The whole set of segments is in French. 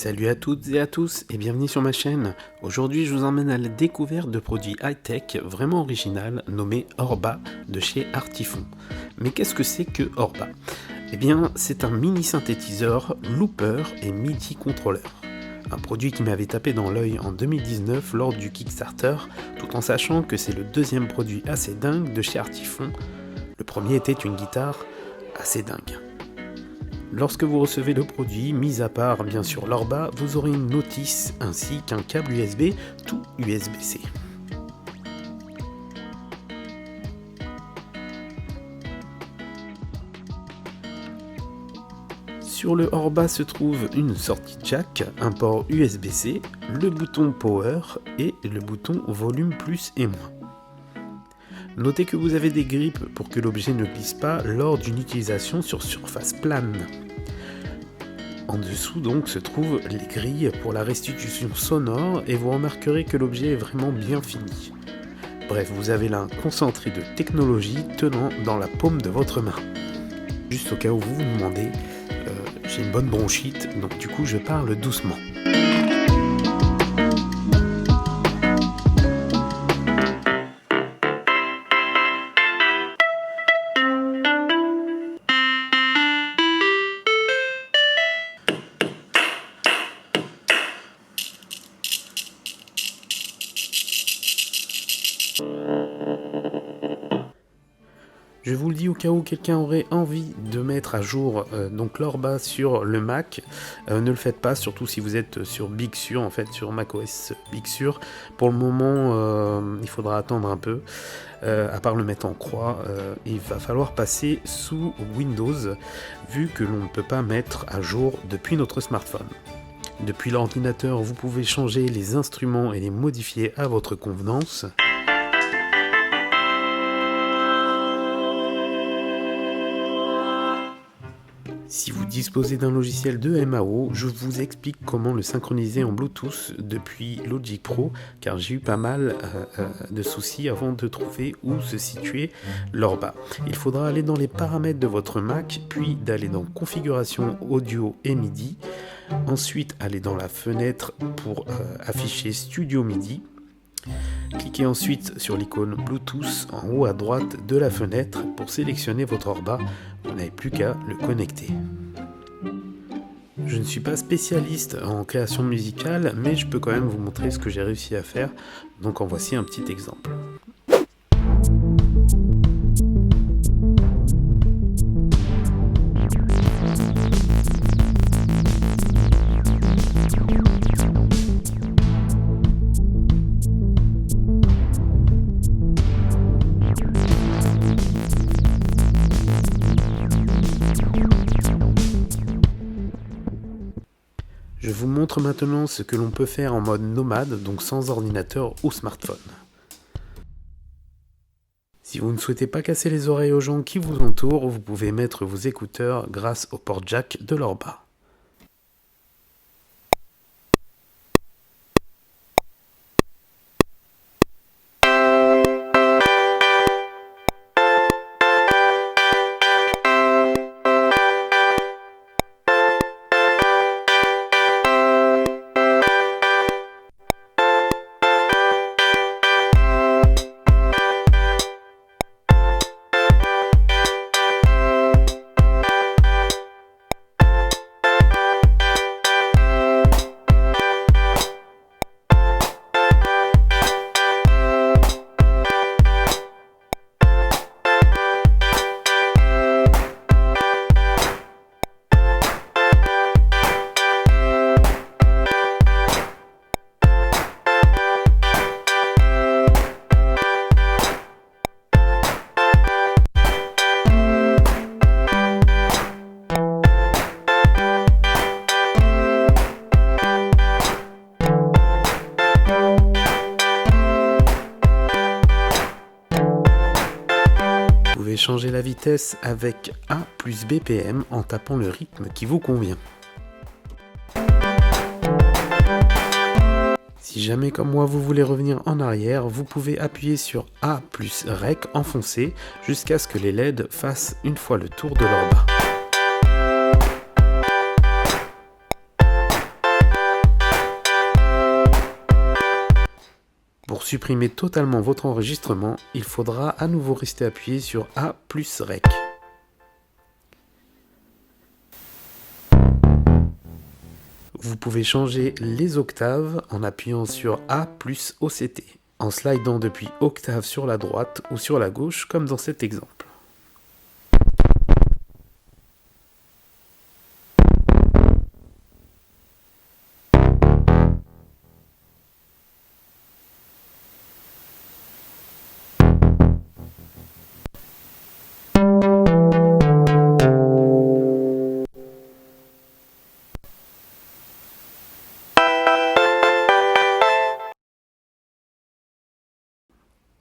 salut à toutes et à tous et bienvenue sur ma chaîne. Aujourd'hui je vous emmène à la découverte de produits high-tech vraiment original nommé Orba de chez Artifon. Mais qu'est-ce que c'est que Orba? Eh bien c'est un mini synthétiseur, looper et MIDI contrôleur. Un produit qui m'avait tapé dans l'œil en 2019 lors du Kickstarter, tout en sachant que c'est le deuxième produit assez dingue de chez Artifon. Le premier était une guitare assez dingue. Lorsque vous recevez le produit, mis à part bien sûr l'Orba, vous aurez une notice ainsi qu'un câble USB, tout USB-C. Sur le Orba se trouve une sortie jack, un port USB-C, le bouton Power et le bouton Volume plus et moins. Notez que vous avez des grippes pour que l'objet ne glisse pas lors d'une utilisation sur surface plane. En dessous donc se trouvent les grilles pour la restitution sonore et vous remarquerez que l'objet est vraiment bien fini. Bref, vous avez là un concentré de technologie tenant dans la paume de votre main. Juste au cas où vous vous demandez, j'ai une bonne bronchite, donc du coup je parle doucement. Je vous le dis au cas où quelqu'un aurait envie de mettre à jour donc l'Orba sur le Mac, ne le faites pas, surtout si vous êtes sur Big Sur, en fait sur macOS Big Sur. Pour le moment, il faudra attendre un peu, à part le mettre en croix, il va falloir passer sous Windows, vu que l'on ne peut pas mettre à jour depuis notre smartphone. Depuis l'ordinateur, vous pouvez changer les instruments et les modifier à votre convenance. Si vous disposez d'un logiciel de MAO, je vous explique comment le synchroniser en Bluetooth depuis Logic Pro, car j'ai eu pas mal de soucis avant de trouver où se situait l'Orba. Il faudra aller dans les paramètres de votre Mac, puis d'aller dans Configuration audio et MIDI, ensuite aller dans la fenêtre pour afficher Studio MIDI. Cliquez ensuite sur l'icône Bluetooth en haut à droite de la fenêtre pour sélectionner votre Orba. Vous n'avez plus qu'à le connecter. Je ne suis pas spécialiste en création musicale, mais je peux quand même vous montrer ce que j'ai réussi à faire. Donc en voici un petit exemple. Je vous montre maintenant ce que l'on peut faire en mode nomade, donc sans ordinateur ou smartphone. Si vous ne souhaitez pas casser les oreilles aux gens qui vous entourent, vous pouvez mettre vos écouteurs grâce au port jack de l'Orba. Vous pouvez changer la vitesse avec A plus BPM en tapant le rythme qui vous convient. Si jamais comme moi vous voulez revenir en arrière, vous pouvez appuyer sur A plus REC enfoncé jusqu'à ce que les LED fassent une fois le tour de leur bas. supprimer totalement votre enregistrement, il faudra à nouveau rester appuyé sur A plus REC. Vous pouvez changer les octaves en appuyant sur A plus OCT, en slidant depuis octave sur la droite ou sur la gauche comme dans cet exemple.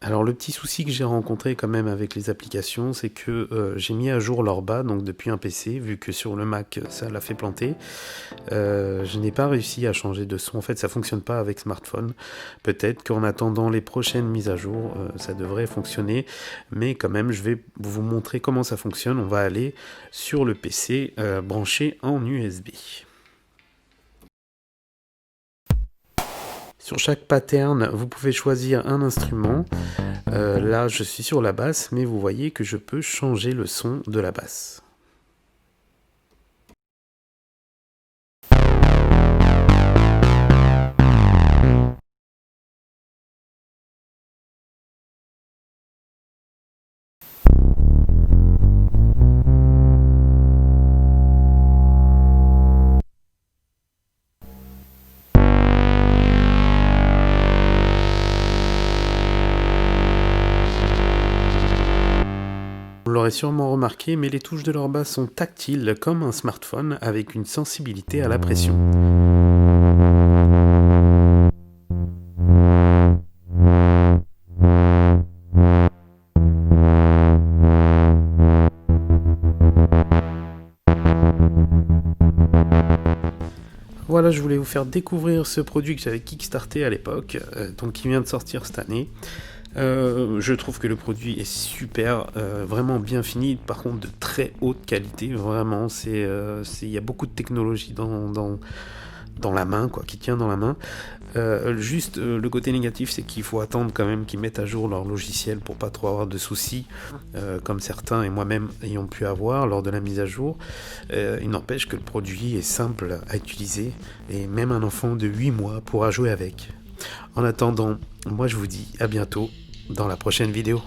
Alors le petit souci que j'ai rencontré quand même avec les applications, c'est que j'ai mis à jour l'Orba, donc depuis un PC, vu que sur le Mac ça l'a fait planter. Je n'ai pas réussi à changer de son, en fait ça fonctionne pas avec smartphone. Peut-être qu'en attendant les prochaines mises à jour, ça devrait fonctionner, mais quand même je vais vous montrer comment ça fonctionne. On va aller sur le PC branché en USB. Sur chaque pattern, vous pouvez choisir un instrument. Là, je suis sur la basse, mais vous voyez que je peux changer le son de la basse. Vous l'aurez sûrement remarqué, mais les touches de l'Orba sont tactiles comme un smartphone avec une sensibilité à la pression. Voilà, je voulais vous faire découvrir ce produit que j'avais kickstarté à l'époque, donc qui vient de sortir cette année. Je trouve que le produit est super, vraiment bien fini, par contre de très haute qualité, vraiment, il y a beaucoup de technologie dans la main, quoi, qui tient dans la main. Juste le côté négatif, c'est qu'il faut attendre quand même qu'ils mettent à jour leur logiciel pour pas trop avoir de soucis, comme certains et moi-même ayons pu avoir lors de la mise à jour. Il n'empêche que le produit est simple à utiliser et même un enfant de 8 mois pourra jouer avec. En attendant, moi je vous dis à bientôt dans la prochaine vidéo.